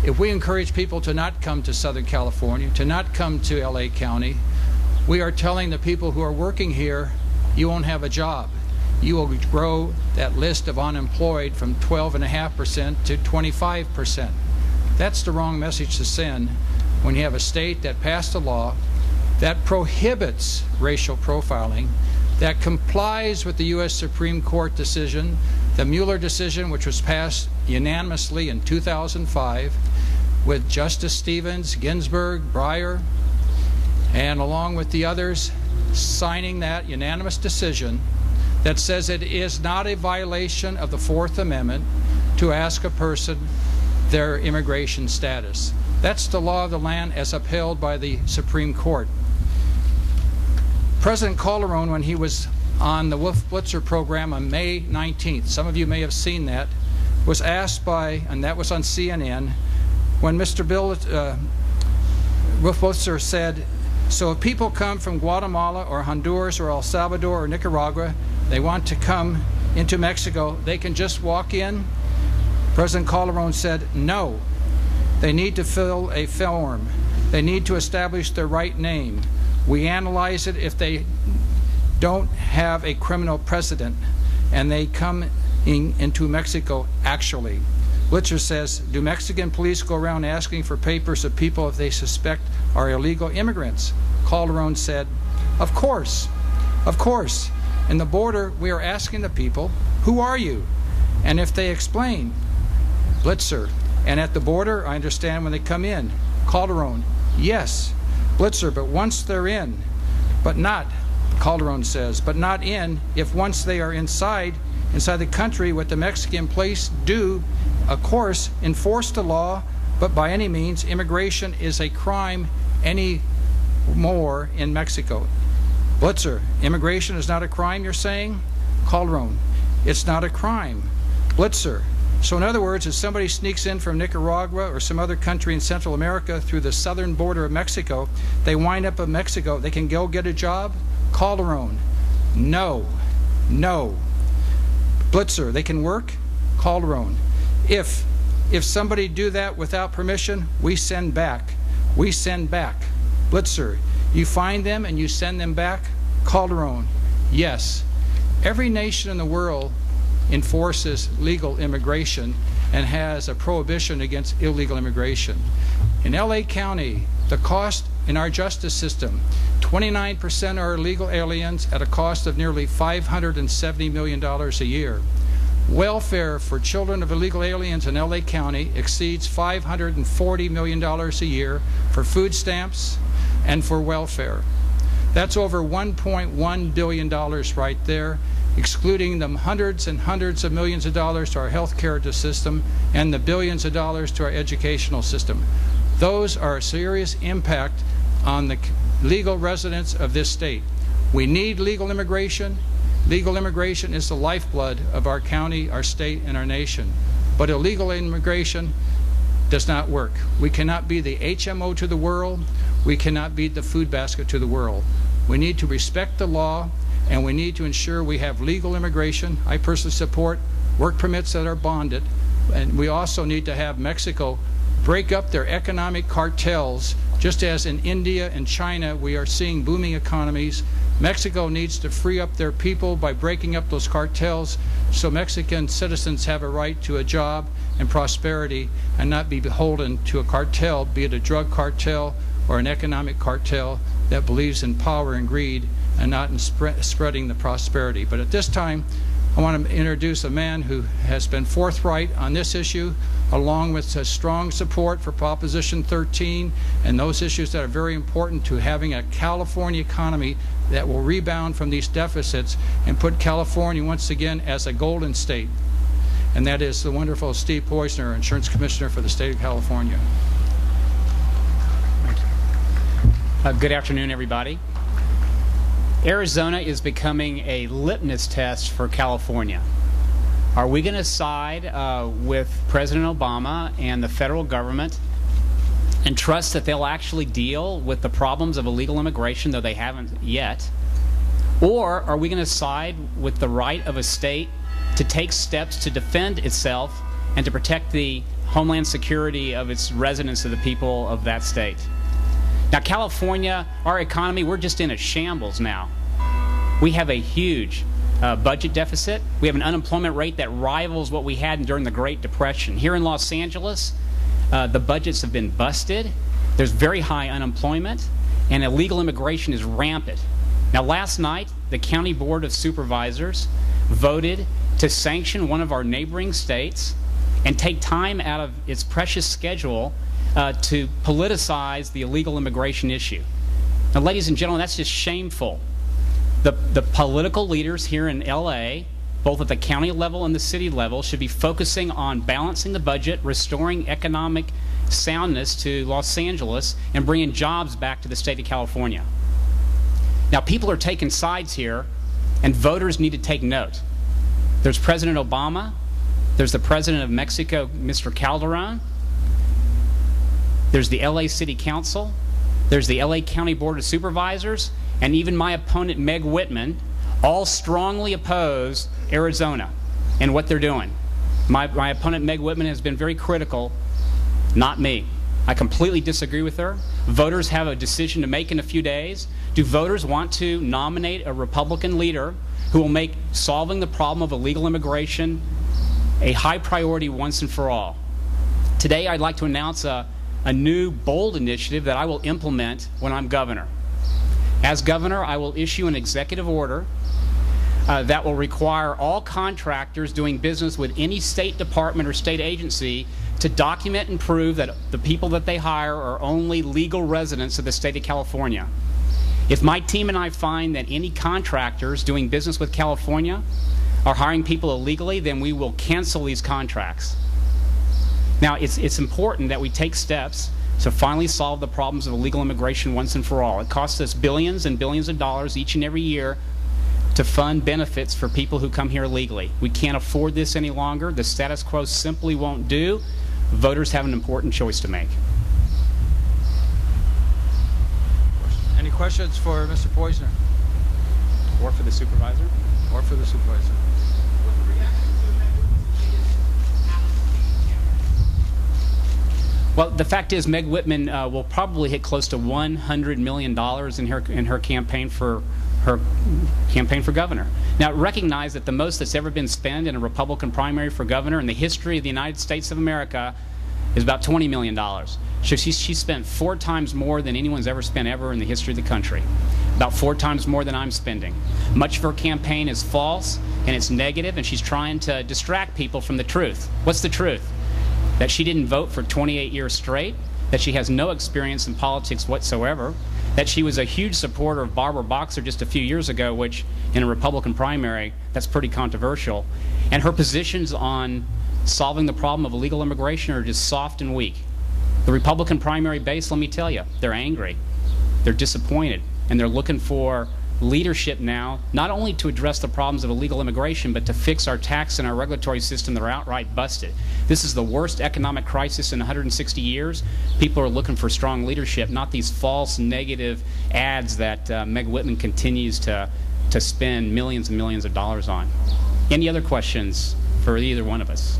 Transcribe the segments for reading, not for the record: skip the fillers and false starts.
If we encourage people to not come to Southern California, to not come to LA County, we are telling the people who are working here, you won't have a job. You will grow that list of unemployed from 12.5% to 25%. That's the wrong message to send when you have a state that passed a law that prohibits racial profiling, that complies with the U.S. Supreme Court decision, the Mueller decision, which was passed unanimously in 2005 with Justice Stevens, Ginsburg, Breyer, and along with the others signing that unanimous decision that says it is not a violation of the Fourth Amendment to ask a person their immigration status. That's the law of the land as upheld by the Supreme Court. President Calderon, when he was on the Wolf Blitzer program on May 19th, some of you may have seen that, was asked by, and that was on CNN, when Mr. Wolf Blitzer said, so if people come from Guatemala or Honduras or El Salvador or Nicaragua, they want to come into Mexico, they can just walk in? President Calderon said, no. They need to fill a form. They need to establish their right name. We analyze it if they don't have a criminal precedent and they come into Mexico actually. Blitzer says, do Mexican police go around asking for papers of people if they suspect are illegal immigrants? Calderon said, of course, of course. In the border, we are asking the people, who are you? And if they explain, Blitzer. And at the border, I understand when they come in. Calderon, yes. Blitzer, but once they're in, but not, Calderon says, but not in if once they are inside the country, what the Mexican police do, of course, enforce the law, but by any means, immigration is a crime any more in Mexico. Blitzer, immigration is not a crime, you're saying? Calderon, it's not a crime. Blitzer, so in other words, if somebody sneaks in from Nicaragua or some other country in Central America through the southern border of Mexico, they wind up in Mexico, they can go get a job? Calderon, no, no. Blitzer, they can work? Calderon, if somebody do that without permission, we send back. We send back. Blitzer, you find them and you send them back? Calderon, yes. Every nation in the world enforces legal immigration and has a prohibition against illegal immigration. In LA County, the cost in our justice system, 29% are illegal aliens at a cost of nearly $570 million a year. Welfare for children of illegal aliens in LA County exceeds $540 million a year for food stamps and for welfare. That's over $1.1 billion right there, excluding the hundreds and hundreds of millions of dollars to our health care system and the billions of dollars to our educational system. Those are a serious impact on the legal residents of this state. We need legal immigration. Legal immigration is the lifeblood of our county, our state, and our nation. But illegal immigration does not work. We cannot be the HMO to the world. We cannot be the food basket to the world. We need to respect the law, and we need to ensure we have legal immigration. I personally support work permits that are bonded, and we also need to have Mexico break up their economic cartels. Just as in India and China we are seeing booming economies, Mexico needs to free up their people by breaking up those cartels so Mexican citizens have a right to a job and prosperity and not be beholden to a cartel, be it a drug cartel or an economic cartel that believes in power and greed and not in spreading the prosperity. But at this time, I want to introduce a man who has been forthright on this issue, along with strong support for Proposition 13 and those issues that are very important to having a California economy that will rebound from these deficits and put California once again as a golden state. And that is the wonderful Steve Poizner, Insurance Commissioner for the state of California. Good afternoon, everybody. Arizona is becoming a litmus test for California. Are we going to side with President Obama and the federal government and trust that they'll actually deal with the problems of illegal immigration, though they haven't yet? Or are we going to side with the right of a state to take steps to defend itself and to protect the homeland security of its residents, of the people of that state. Now, California, our economy, we're just in a shambles now. We have a huge budget deficit. We have an unemployment rate that rivals what we had during the Great Depression. Here in Los Angeles, the budgets have been busted. There's very high unemployment, and illegal immigration is rampant. Now, last night, the County Board of Supervisors voted to sanction one of our neighboring states and take time out of its precious schedule to politicize the illegal immigration issue. Now, ladies and gentlemen, that's just shameful. The political leaders here in LA, both at the county level and the city level, should be focusing on balancing the budget, restoring economic soundness to Los Angeles, and bringing jobs back to the state of California. Now, people are taking sides here, and voters need to take note. There's President Obama, there's the President of Mexico, Mr. Calderon, there's the LA City Council, there's the LA County Board of Supervisors, and even my opponent, Meg Whitman, all strongly oppose Arizona and what they're doing. My opponent, Meg Whitman, has been very critical, not me. I completely disagree with her. Voters have a decision to make in a few days. Do voters want to nominate a Republican leader who will make solving the problem of illegal immigration a high priority once and for all? Today, I'd like to announce a new, bold initiative that I will implement when I'm governor. As governor, I will issue an executive order that will require all contractors doing business with any state department or state agency to document and prove that the people that they hire are only legal residents of the state of California. If my team and I find that any contractors doing business with California are hiring people illegally, then we will cancel these contracts. Now, it's important that we take steps to finally solve the problems of illegal immigration once and for all. It costs us billions and billions of dollars each and every year to fund benefits for people who come here legally. We can't afford this any longer. The status quo simply won't do. Voters have an important choice to make. Any questions for Mr. Poizner? Or for the supervisor? Or for the supervisor? Well, the fact is, Meg Whitman will probably hit close to $100 million in her campaign for governor. Now, recognize that the most that's ever been spent in a Republican primary for governor in the history of the United States of America is about $20 million. So she spent 4 times more than anyone's ever spent ever in the history of the country. About 4 times more than I'm spending. Much of her campaign is false and it's negative, and she's trying to distract people from the truth. What's the truth? That she didn't vote for 28 years straight, that she has no experience in politics whatsoever, that she was a huge supporter of Barbara Boxer just a few years ago, which in a Republican primary, that's pretty controversial. And her positions on solving the problem of illegal immigration are just soft and weak. The Republican primary base, let me tell you, they're angry, they're disappointed, and they're looking for leadership now, not only to address the problems of illegal immigration, but to fix our tax and our regulatory system that are outright busted. This is the worst economic crisis in 160 years. People are looking for strong leadership, not these false negative ads that Meg Whitman continues to spend millions and millions of dollars on. Any other questions for either one of us?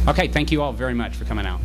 Okay, thank you all very much for coming out.